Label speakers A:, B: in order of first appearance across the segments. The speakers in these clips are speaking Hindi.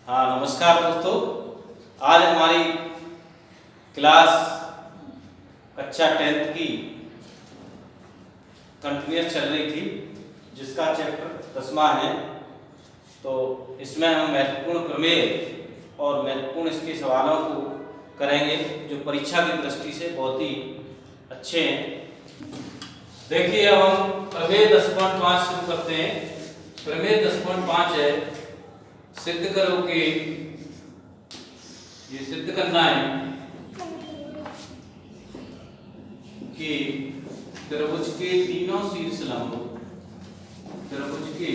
A: हाँ नमस्कार दोस्तों। आज हमारी क्लास कक्षा 10th की कंटिन्यूस चल रही थी, जिसका चैप्टर 10वां है। तो इसमें हम महत्वपूर्ण प्रमेय और महत्वपूर्ण इसके सवालों को करेंगे, जो परीक्षा की दृष्टि से बहुत ही अच्छे हैं। देखिए, अब हम प्रमेय 10.5 शुरू करते हैं। प्रमेय 10.5 है, सिद्ध करो कि, ये सिद्ध करना है कि त्रिभुज के तीनों शीर्ष लंब, त्रिभुज के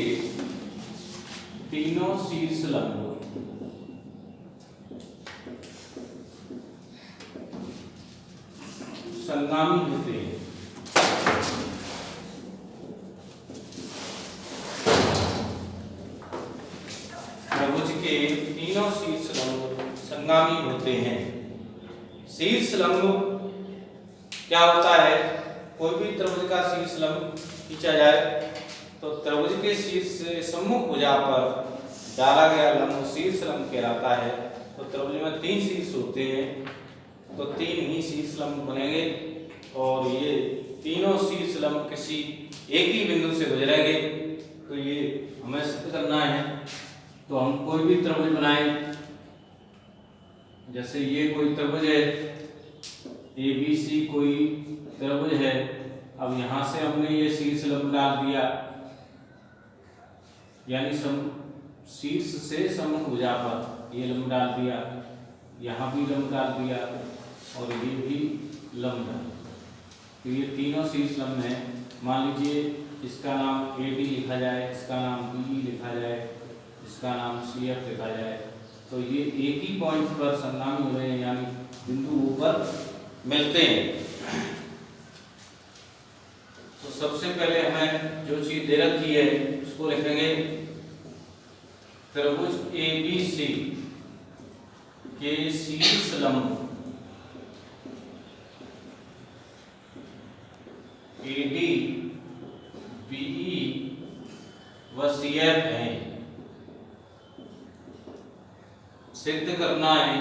A: तीनों शीर्ष लंब संगामी होते हैं। त्रिभुज के तीनों शीर्ष लंब संगामी होते हैं। शीर्ष लंब क्या होता है? कोई भी त्रिभुज का शीर्ष लंब खींचा जाए तो त्रिभुज के शीर्ष से सम्मुख भुजा पर डाला गया लंब शीर्ष लंब कहलाता है। तो त्रिभुज में 3 शीर्ष होते हैं, तो 3 ही शीर्ष लंब बनेंगे और ये तीनों शीर्ष लंब किसी एक ही बिंदु से गुजरेंगे। तो ये हमें सिद्ध करना है। तो हम कोई भी त्रिभुज बनाएं, जैसे ये कोई त्रिभुज है, ABC कोई त्रिभुज है। अब यहां से हमने ये शीर्ष लंब डाल दिया, यानी शीर्ष से सम्मुख भुजा पर ये लंब डाल दिया, यहाँ भी लंब डाल दिया और ये भी लंब है। तो ये तीनों शीर्ष लंब हैं। मान लीजिए इसका नाम AD लिखा जाए, इसका नाम BE लिखा जाए, इसका नाम CF लिखा जाए। तो ये एक ही पॉइंट पर संगामी हो रहे हैं, यानी बिंदु पर मिलते हैं। तो सबसे पहले हमें जो चीज दे रखी है उसको लिखेंगे। त्रिभुज ABC के शीर्ष लंब AD, BE व CF हैं। सिद्ध करना है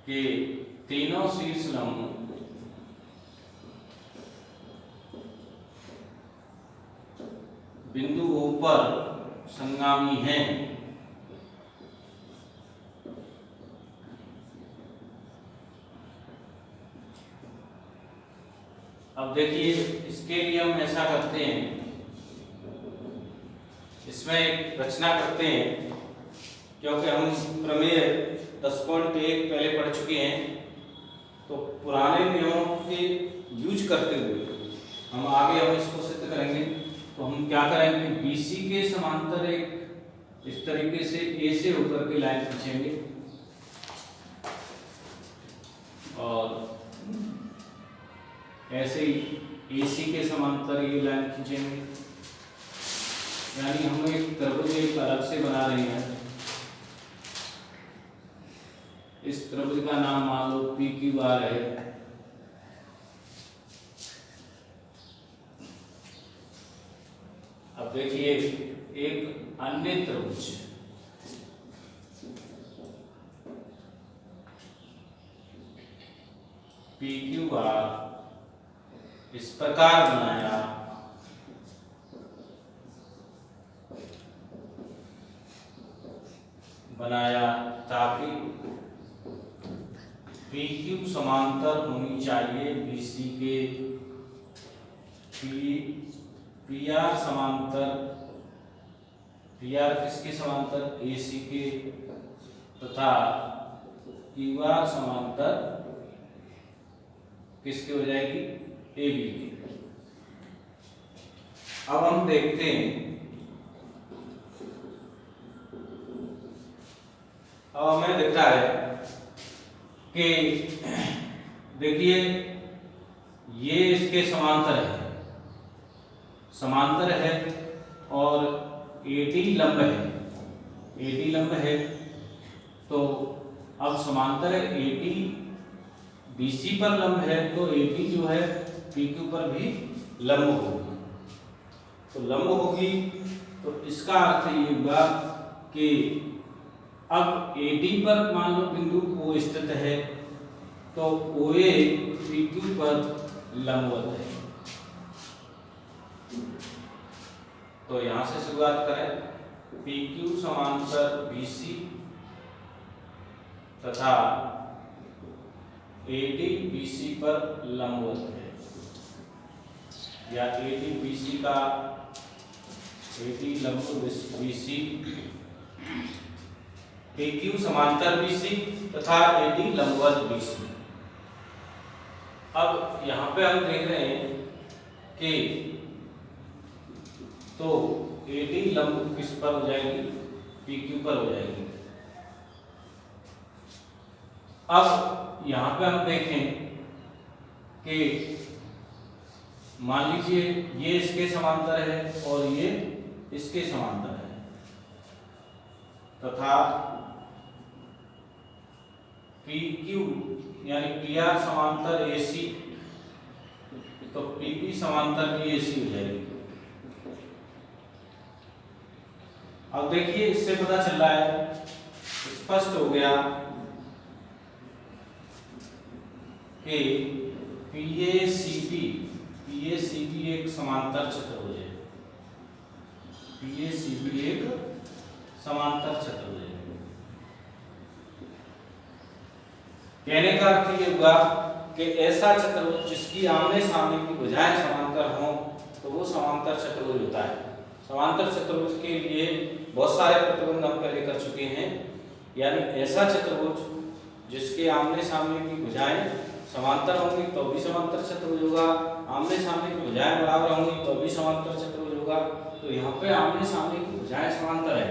A: कि तीनों शीर्ष लंब बिंदु O पर संगामी हैं। अब देखिए, इसके लिए हम ऐसा करते हैं, इसमें एक रचना करते हैं, क्योंकि हम प्रमेय 10.1 पहले पढ़ चुके हैं। तो पुराने नियमों के यूज करते हुए हम आगे इसको सिद्ध करेंगे। तो हम क्या करेंगे, BC के समांतर एक इस तरीके से A से होकर के लाइन खींचेंगे और ऐसे ही AC के समांतर ये लाइन खींचेंगे। यानी हम एक त्रिभुज एक अलग से बना रहे हैं। इस त्रिभुज का नाम मान लो PQR है। अब देखिए, एक अन्य त्रिभुज PQR इस प्रकार बनाया ताकि PQ समांतर होनी चाहिए BC के, PR समांतर, PR किसके समांतर? AC के, तथा QR समांतर किसके हो जाएगी? AB की। अब हम देखते हैं, अब हमें दिख रहा है कि देखिए ये इसके समांतर है, समांतर है और AD लंब है, AD लंब है। तो अब समांतर है AD BC पर लंब है तो AD जो है PQ पर भी लंब होगी। तो लंब होगी तो इसका अर्थ ये हुआ कि अब AD पर मान लो बिंदु O स्थित है तो OA PQ पर लंबवत है। तो यहां से शुरुआत करें, PQ समांतर BC तथा AD BC पर लंबवत है, या AD BC का AD लंब BC, PQ समांतर BC तथा AD लंबवत BC। अब यहाँ पे हम देख रहे हैं कि तो AD लंब किस पर हो जाएगी, PQ पर हो जाएगी। अब यहाँ पे हम देखें कि मान लीजिए ये इसके समांतर है और ये इसके समांतर है तथा PQ यानी PR समांतर AC, तो PP समांतर भी AC हो जाएगी। अब देखिए इससे पता चल रहा है, स्पष्ट हो गया कि PACB एक समांतर चतुर्भुज है। PACB एक समांतर चतुर्भुज है। कहने का अर्थ ये हुआ कि ऐसा चतुर्भुज जिसकी आमने सामने की भुजाएं समांतर हों तो वो समांतर चतुर्भुज होता है। समांतर चतुर्भुज के लिए बहुत सारे प्रतिबंध हम पहले कर चुके हैं, यानी ऐसा चतुर्भुज जिसके आमने सामने की भुजाएं समांतर होंगी तो भी समांतर चतुर्भुज होगा, आमने सामने की भुजाएं बराबर होंगी तो भी समांतर चतुर्भुज होगा। तो यहाँ पे आमने सामने की भुजाएं समांतर है,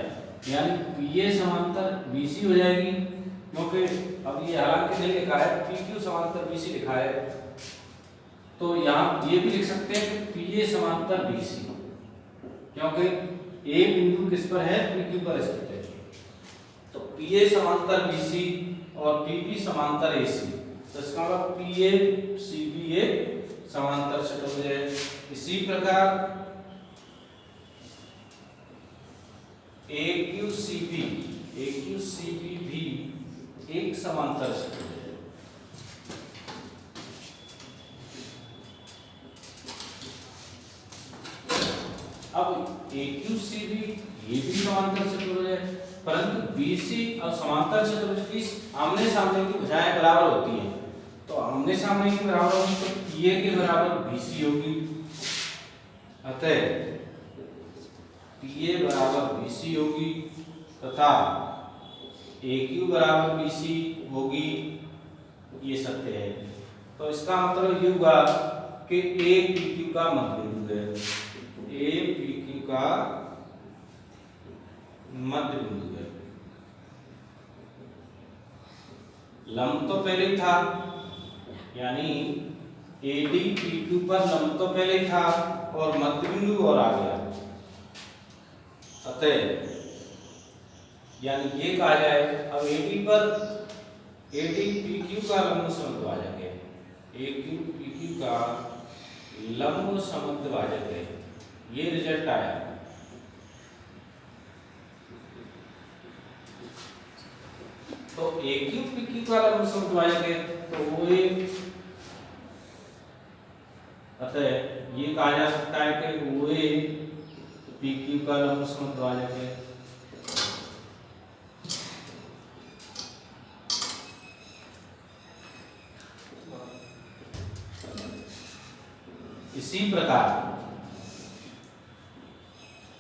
A: यानी PA समांतर BC हो जाएगी, क्योंकि अब ये हालांकि नहीं लिखा है, PQ समांतर BC लिखा है। तो यहाँ ये भी लिख सकते हैं कि PA समांतर BC, क्योंकि A बिंदु किस पर है, PQ पर स्थित है। तो PA समांतर BC और PP समांतर AC, तो इसका मतलब PACB एक समांतर चतुर्भुज है। इसी प्रकार AQCB भी एक समांतर चतुर्भुज है। अब AQCB ये भी समांतर चतुर्भुज है, परंतु BC और समांतर चतुर्भुज की आमने सामने की भुजाएं बराबर होती हैं। तो आमने सामने की बराबर होगी तो PA के बराबर BC होगी, अतः PA बराबर BC होगी तथा AQ बराबर BC होगी, ये सत्य है। तो इसका मतलब ये हुआ कि A PQ का मध्य बिंदु है, A PQ का मध्य बिंदु है। लंब तो पहले ही था, यानी AD PQ पर लंब तो पहले ही था और मध्य बिंदु और आ गया, अतः यानी ये कहा जाए अब AD PQ का लंब समद्विभाजक है, AQ PQ का लंब समद्विभाजक है, ये रिजल्ट आया। तो AQ PQ का लंब समद्विभाजक है तो OA, अतः ये कहा जा सकता है कि OA PQ का लंब समद्विभाजक है। इसी प्रकार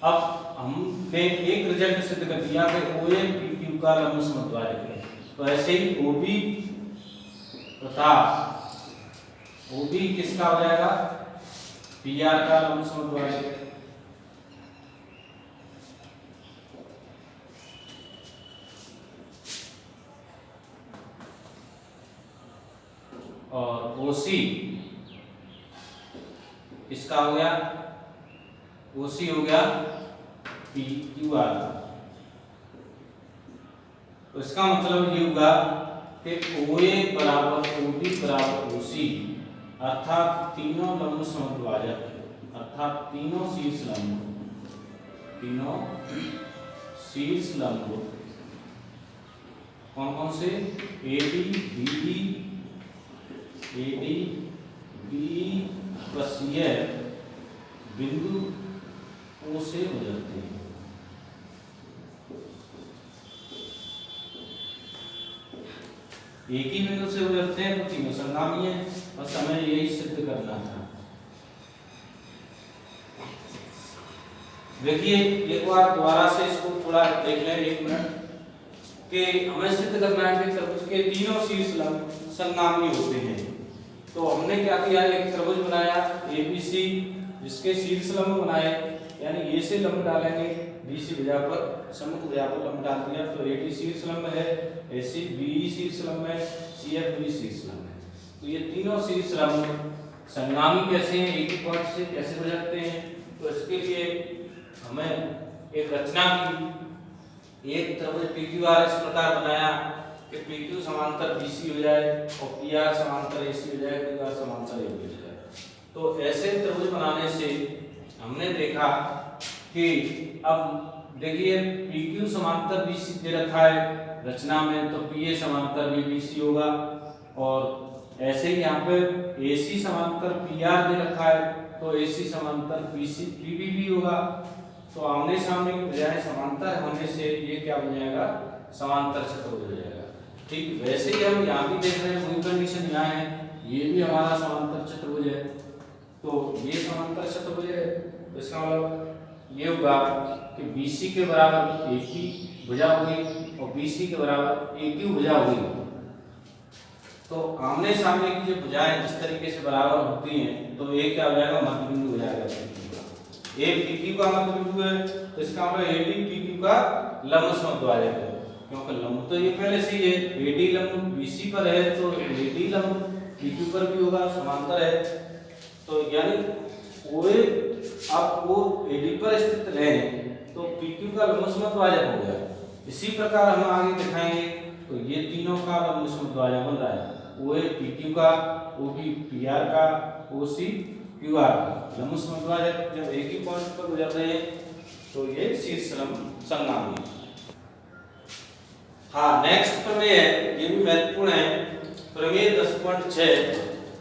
A: अब हमने एक रिजल्ट सिद्ध कर दिया कि OA PQ का लंब समद्विभाजक है, तो ऐसे ही OB तथा OB किसका हो जाएगा, PR का लंब समद्विभाजक है। और OC इसका हो गया, OC हो गया PQR। तो इसका मतलब ये होगा कि OA बराबर OB बराबर OC, अर्थात तीनों लंब समद्विभाजक, अर्थात तीनों शीर्ष लंब कौन कौन से, AD BE प्लस CF बिंदु O से गुजरते हैं। एक ही बिंदु से गुजरते हैं तो तीनों संगामी है, बस हमें यही सिद्ध करना था। देखिए एक बार दोबारा से इसको थोड़ा देख लें, 1 मिनट, कि हमें सिद्ध करना है कि त्रिभुज के तीनों शीर्ष लंब संगामी होते हैं। तो हमने क्या किया, एक त्रिभुज बनाया ABC, जिसके शीर्ष लंब बनाए, यानी A से लंब डालेंगे, BC भुजा पर सम्मुख भुजा पर लंब डाल दिया, तो AD शीर्ष लंब है, AC BE शीर्ष लंब है, CF BE शीर्ष लंब है। तो ये तीनों शीर्ष लंब संगामी कैसे हैं, एक ही पॉइंट से कैसे गुजरते हैं, तो इसके लिए हमें एक रचना की। एक त्रिभुज PQR इस प्रकार बनाया कि PQ समांतर BC हो जाए और PR समांतर AC हो जाए, QR समांतर AB हो जाए। तो ऐसे त्रिभुज बनाने से हमने देखा कि अब देखिए PQ समांतर BC दे रखा है रचना में, तो PA समांतर भी BC होगा, और ऐसे ही यहाँ पे AC समांतर PR दे रखा है, तो AC समांतर PB भी होगा। तो आमने सामने की बजाय समांतर होने से ये क्या बन जाएगा, समांतर चतुर्भुज हो जाएगा। ठीक वैसे ही हम यहाँ भी देख रहे हैं, वही कंडीशन यहाँ है, ये भी हमारा समांतर चतुर्भुज है, तो ये समांतर चतुर्भुज है। इसका मतलब ये होगा कि BC के बराबर AP भुजा होगी और BC के बराबर AQ भुजा होगी। तो आमने सामने की जो भुजाएं इस तरीके से बराबर होती हैं, तो ये क्या हो जाएगा, मध्य बिंदु हो जाएगा। A PQ का मध्य बिंदु है, तो इसका मतलब AD PQ का लंब समद्विभाजक है, क्योंकि लंब तो ये पहले से ही है, AD लंब BC पर है तो AD लंब PQ पर भी होगा, समांतर है। तो यानी OA अब वो AD पर स्थित रहे तो PQ का लंब समद्विभाजक हो गया। इसी प्रकार हम आगे दिखाएंगे, तो ये तीनों का लंब समद्विभाजक बन रहा है, OA PQ का, OB PR का, OC QR का लंब समद्विभाजक जब एक ही पॉइंट पर गुजर रहे हैं तो ये शीर्ष लंब संगामी। हाँ, नेक्स्ट प्रमेय है, ये भी महत्वपूर्ण है, प्रमेय 10.6,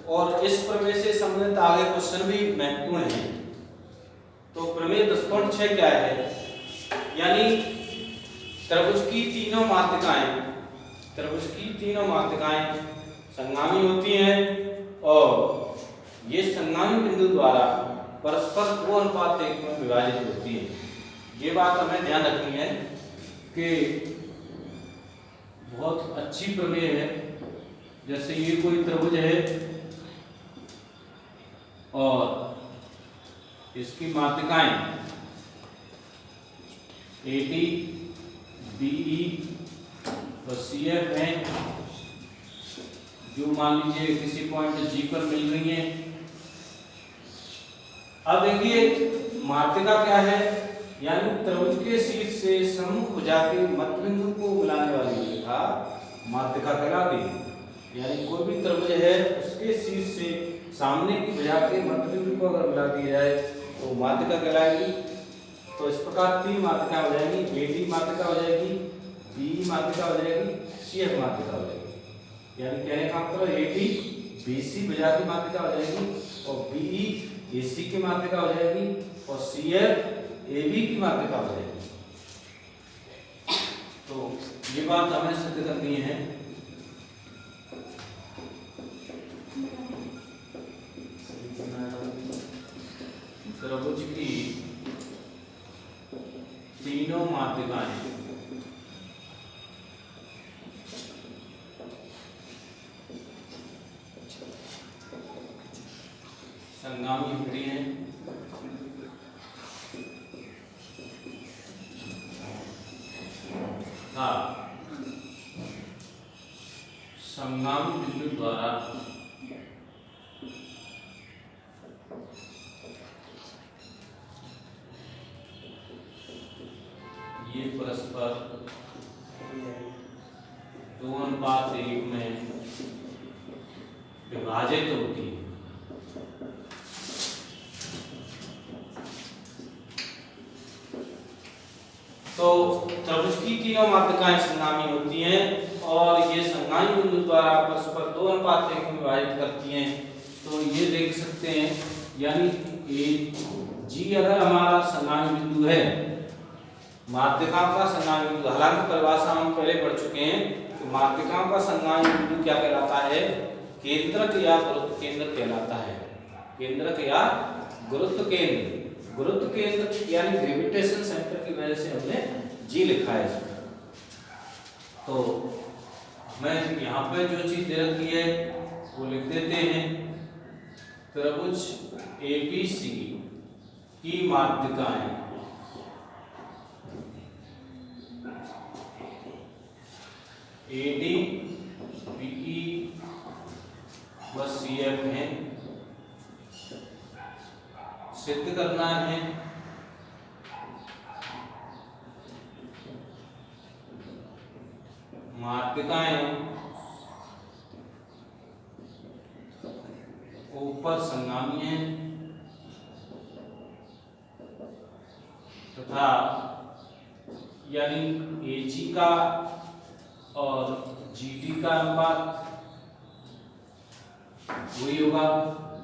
A: और इस प्रमेय से संबंधित आगे क्वेश्चन भी महत्वपूर्ण है। तो प्रमेय 10.6 क्या है, यानी त्रिभुज की तीनों माध्यिकाएं संगामी होती हैं और ये संगामी बिंदु द्वारा परस्पर 2:1 में विभाजित होती है। ये बात हमें ध्यान रखनी है कि बहुत अच्छी प्रमेय है। जैसे ये कोई त्रिभुज है और इसकी माध्यिकाएं AD BE और CF हैं, जो मान लीजिए किसी पॉइंट G पर मिल रही हैं। अब देखिए माध्यिका क्या है, यानी त्रिभुज के शीर्ष से सम्मुख भुजा के मध्य बिंदु को मिलाने वाली रेखा माध्यिका कहलाती है। यानी कोई भी त्रिभुज है उसके शीर्ष से सामने की भुजा के मध्य बिंदु को अगर मिला दिया जाए तो माध्यिका कहलाएगी। तो इस प्रकार 3 माध्यिका हो जाएगी, AD माध्यिका हो जाएगी, BE माध्यिका हो जाएगी, CF माध्यिका हो जाएगी। यानी कहने का मतलब AD BC भुजा की माध्यिका हो जाएगी और BE AC की माध्यिका हो जाएगी और CF AB की माध्यिका हो जाएगी। तो ये बात हमें सिद्ध करनी है। त्रिभुज की तीनों माध्यिकाएं संगामी होती हैं। हाँ, संगामी बिंदु द्वारा ये परस्पर 2:1 में विभाजित होती है। तो त्रिभुज की तीनों माध्यिकाएं संगामी होती हैं और ये संगामी बिंदु द्वारा परस्पर 2 अनुपात 1 में विभाजित करती हैं। तो ये देख सकते हैं, यानी ए जी अगर हमारा संगामी बिंदु है, माध्यिकाओं का संगामी बिंदु, हालांकि परिभाषा हम पहले पढ़ चुके हैं कि माध्यिकाओं का संगामी बिंदु क्या कहलाता है, केंद्रक या गुरुत्व केंद्र कहलाता है। केंद्रक या गुरुत्व केंद्र, गुरुत्व केंद्र यानी ग्रेविटेशन सेंटर की वजह से हमने जी लिखा है इसमें। तो हमें यहाँ पे जो चीज दे रखी है वो लिख देते हैं। त्रिभुज एबीसी की माध्यिकाएं एडी बीई व सीएफ है, सिद्ध करना है माध्यिकाएं ऊपर संगामी हैं तथा यानी एजी का और जीडी का अनुपात वही होगा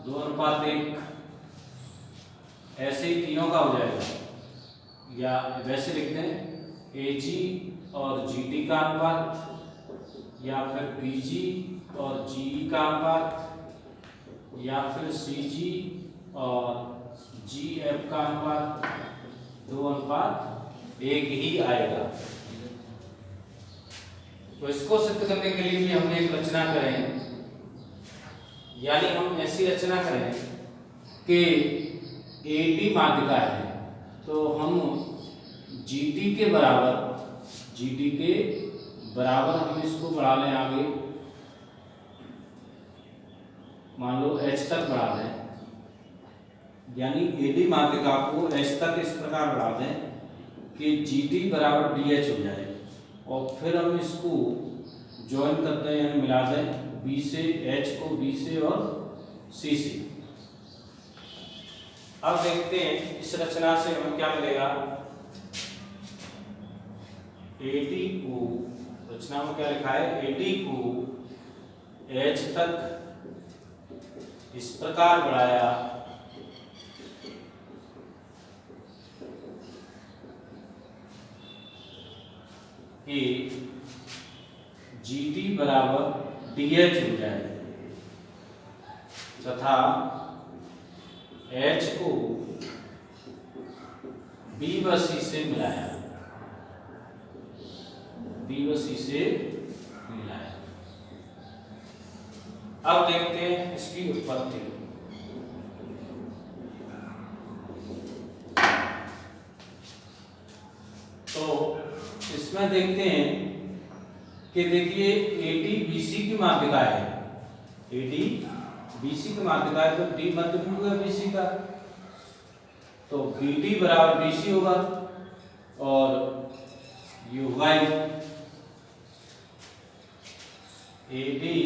A: 2:1। ऐसे ही तीनों का हो जाएगा, या वैसे लिखते हैं एजी और जीडी का अनुपात, या फिर बीजी और जीई का अनुपात, या फिर सीजी और जीएफ का अनुपात 2:1 ही आएगा। तो इसको सिद्ध करने के लिए भी हमने एक रचना करें, यानी हम ऐसी रचना करें कि एडी माध्यिका है तो हम जीडी के बराबर हम इसको बढ़ा लें आगे, मान लो एच तक बढ़ा दें, यानी एडी माध्यिका को एच तक इस प्रकार बढ़ा दें कि जीडी बराबर डीएच हो जाए, और फिर हम इसको ज्वाइन कर दें यानी मिला दें बी से, एच को बी से और सी से। अब देखते हैं इस रचना से हमें क्या मिलेगा। एडी को, रचना में क्या लिखा है, एडी को एच तक इस प्रकार बढ़ाया कि जीडी बराबर डीएच हो जाए तथा एच को बी व सी से मिलाया, बी व सी से मिलाया। अब देखते हैं इसकी उत्पत्ति। तो इसमें देखते हैं कि देखिए एडी बीसी की माध्यिका है, एडी बीसी की माध्यिका है तो डी मध्य बिंदु है बीसी का, तो बीडी बराबर बीसी होगा और यूवाई एडी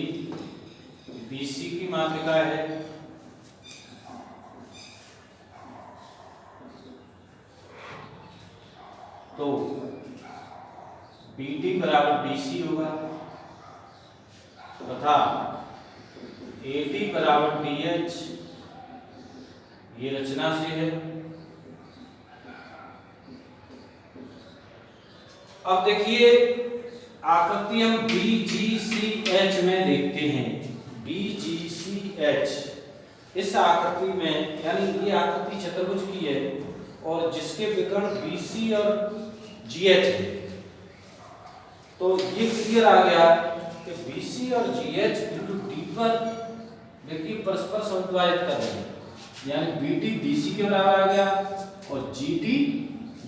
A: बीसी की माध्यिका है तो बीडी बराबर बीसी होगा तथा एडी बराबर डीएच, ये रचना से है। अब देखिए आकृति हम BGCH में देखते हैं, BGCH इस आकृति में, यानी ये आकृति चतुर्भुज की है और जिसके विकर्ण BC और GH है, तो ये क्लियर आ गया कि BC और GH बिंदु D पर देखिए परस्पर समद्वायित कर रहे हैं, यानी BD DC के बराबर आ गया और GD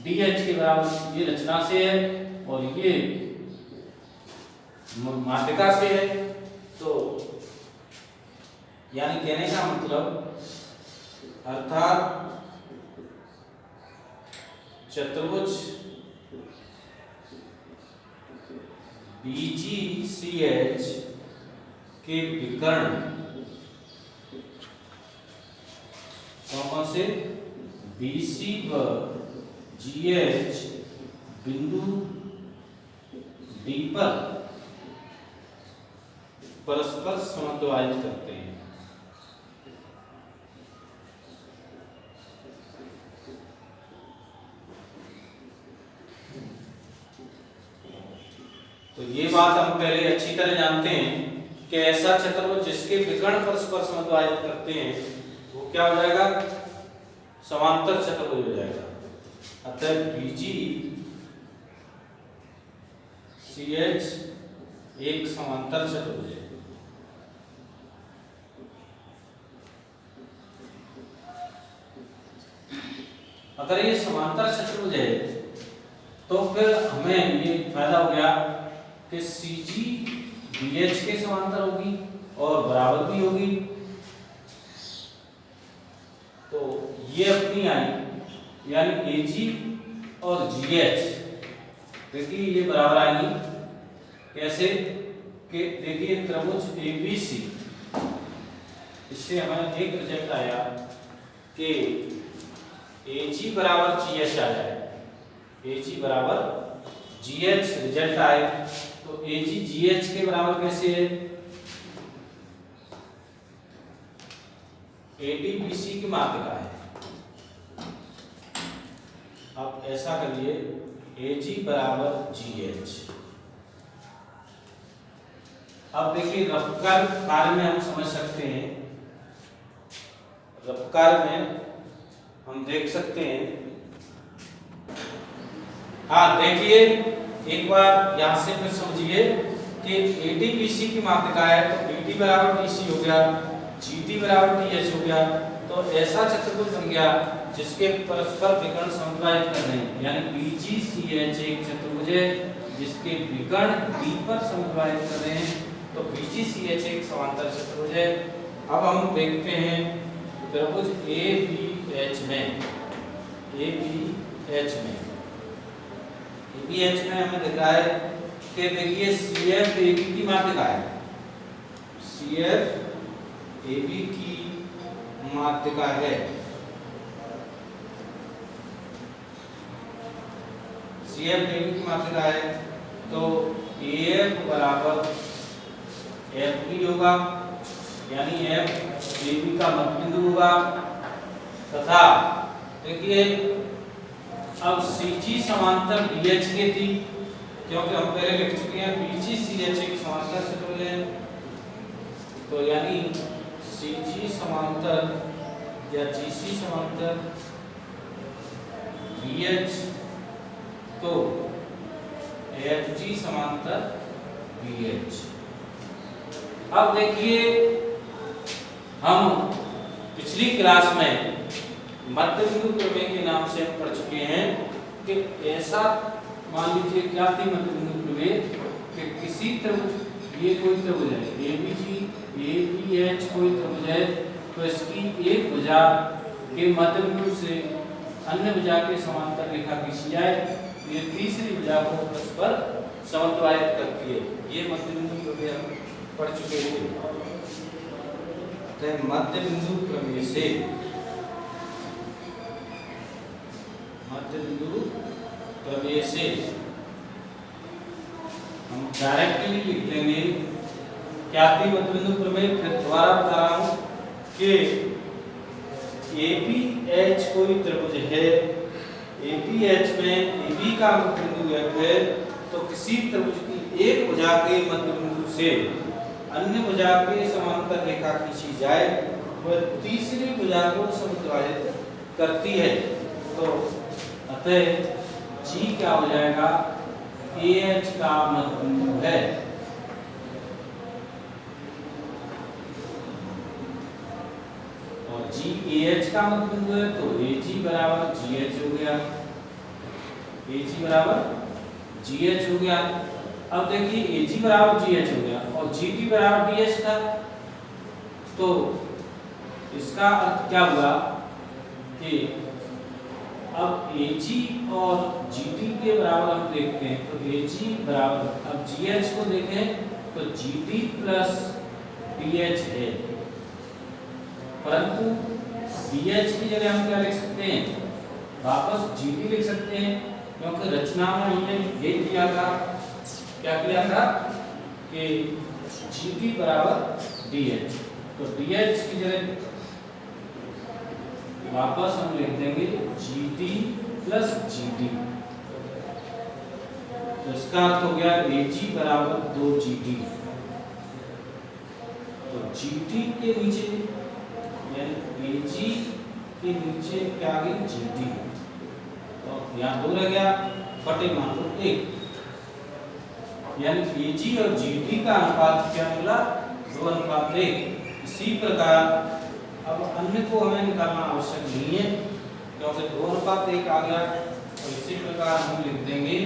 A: DH के बराबर, ये रचना से है और ये माध्यिका से है। तो यानी कहने का मतलब अर्थात चतुर्भुज BGCH के विकर्ण कॉमा से BC व GH बिंदु D पर परस्पर समद्वायित करते हैं। तो ये बात हम पहले अच्छी तरह जानते हैं कि ऐसा चतुर्भुज जिसके विकर्ण परस्पर समद्वायित करते हैं वो क्या हो जाएगा, समांतर चतुर्भुज हो जाएगा। अतः BG CH एक समांतर चतुर्भुज है। अगर ये समांतर चतुर्भुज है तो फिर हमें ये फायदा हो गया कि CG BH के समांतर होगी और बराबर भी होगी। तो ये अपनी आई यानी AG और GH देखिए ये बराबर आएंगी। कैसे कि देखिए त्रिभुज ABC, इससे हमें एक रिजल्ट आया कि AG बराबर GH आ जाए, AG बराबर GH रिजल्ट आए। तो AG GH के बराबर कैसे है, AD BC की माध्यिका है। अब ऐसा करिए AG बराबर GH। अब देखिए रफकार कार्य में हम समझ सकते हैं, रफकार में हम देख सकते हैं। हाँ देखिए एक बार यहां से फिर समझिए कि AD BC की माध्यिका है तो BD बराबर BC हो गया, GD बराबर DH हो गया। तो ऐसा चतुर्भुज बन गया जिसके परस्पर विकर्ण समद्वायित कर रहे हैं, यानी BG CH एक चतुर्भुज है जिसके विकर्ण D पर समद्वायित कर रहे हैं। तो BG CH एक समांतर चतुर्भुज है। अब हम देखते हैं त्रिभुज ABH में, ABH में हमें दिख रहा है कि देखिए CF AB की माध्यिका है, CF AB की माध्यिका है। CF AB की माध्यिका है तो AF बराबर FB होगा, यानी F AB का मध्यबिंदु होगा। तथा देखिए अब CG समांतर BH के थी, क्योंकि हम पहले लिख चुके हैं BG CH एक समांतर चतुर्भुज है। तो यानी CG समांतर या GC समांतर BH, तो FG समांतर BH। अब देखिए हम पिछली क्लास में मध्यबिंदु प्रमेय के नाम से हम पढ़ चुके हैं कि ऐसा मान लीजिए क्या थी मध्यबिंदु प्रमेय कि किसी त्रिभुज, ये कोई त्रिभुज है ABG ABH कोई त्रिभुज है, तो इसकी एक भुजा के मध्यबिंदु से अन्य भुजा के समांतर रेखा खींची जाए, ये तीसरी भुजा को परस्पर समद्वायित करती है। ये मध्यबिंदु प्रमेय हम पढ़ चुके थे। तो मध्यबिंदु प्रमेय से, मध्यबिंदु प्रमेय से हम डायरेक्टली लिख लेंगे क्या थी मध्यबिंदु प्रमेय। फिर दोबारा बता रहा हूं कि ABH कोई त्रिभुज है, ABH में AB का मध्यबिंदु है, तो किसी त्रिभुज की एक भुजा के मध्यबिंदु से अन्य भुजा के समांतर रेखा खींची जाए, वह तीसरी भुजा को समद्वायित करती है। तो अतः G क्या हो जाएगा, AH का मध्यबिंदु है। और G AH का मध्यबिंदु है तो AG बराबर GH हो गया, AG बराबर GH हो गया। अब देखिए AG बराबर GH हो गया और GT बराबर DH था, तो इसका अर्थ क्या हुआ कि अब AG और GT के बराबर हम देखते हैं तो AG बराबर, अब GH को देखें तो GT प्लस DH है, परंतु BH की जगह हम क्या लिख सकते हैं, वापस GD लिख सकते हैं, क्योंकि रचना में हमने ये किया था, क्या किया था कि GD बराबर DH, तो DH की जगह वापस हम लिख देंगे GD प्लस GD, तो इसका अर्थ हो गया AG बराबर 2GD, तो GD के नीचे यानी AG के नीचे क्या आ गई GD, तो यहाँ 2 रह गया, बटे मात्र 1, यानी AG और GD का अनुपात क्या मिला, 2:1। इसी प्रकार अब अन्य को हमें निकालना आवश्यक नहीं है, क्योंकि 2:1 आ गया, तो इसी प्रकार हम लिख देंगे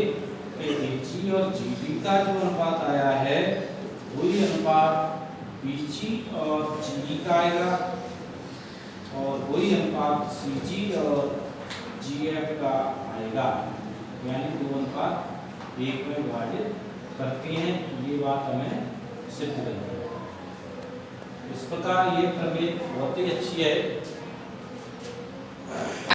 A: कि AG और GD का जो अनुपात आया है वही अनुपात BG और GE का आएगा, और वही अनुपात CG और GF का आएगा, यानी 2:1 में विभाजित करते हैं। ये बात हमें सिद्ध करनी है। इस प्रकार ये प्रमेय बहुत ही अच्छी है।